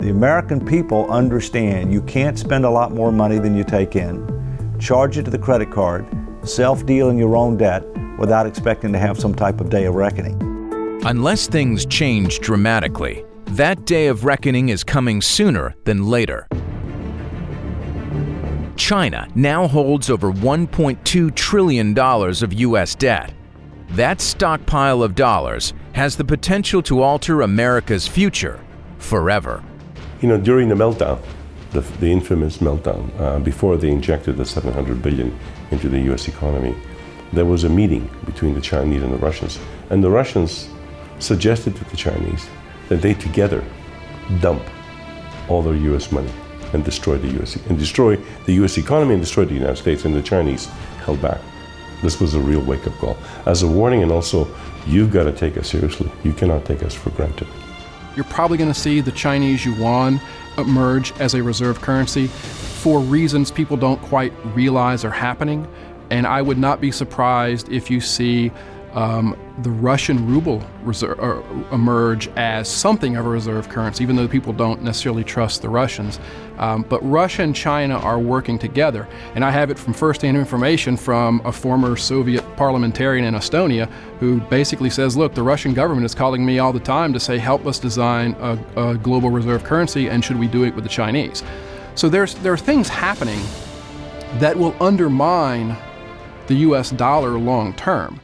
The American people understand you can't spend a lot more money than you take in, charge it to the credit card, self-deal in your own debt without expecting to have some type of day of reckoning. Unless things change dramatically, that day of reckoning is coming sooner than later. China now holds over $1.2 trillion of U.S. debt. That stockpile of dollars has the potential to alter America's future forever. You know, during the meltdown, the infamous meltdown, before they injected the $700 billion into the U.S. economy, there was a meeting between the Chinese and the Russians. And the Russians suggested to the Chinese that they together dump all their U.S. money and destroy the U.S. economy and destroy the United States, and the Chinese held back. This was a real wake-up call. As a warning, and also, you've got to take us seriously. You cannot take us for granted. You're probably going to see the Chinese yuan emerge as a reserve currency for reasons people don't quite realize are happening. And I would not be surprised if you see the Russian ruble emerge as something of a reserve currency, even though people don't necessarily trust the Russians. But Russia and China are working together. And I have it from first-hand information from a former Soviet parliamentarian in Estonia who basically says, look, the Russian government is calling me all the time to say, help us design a global reserve currency, and should we do it with the Chinese? So there are things happening that will undermine the U.S. dollar long term.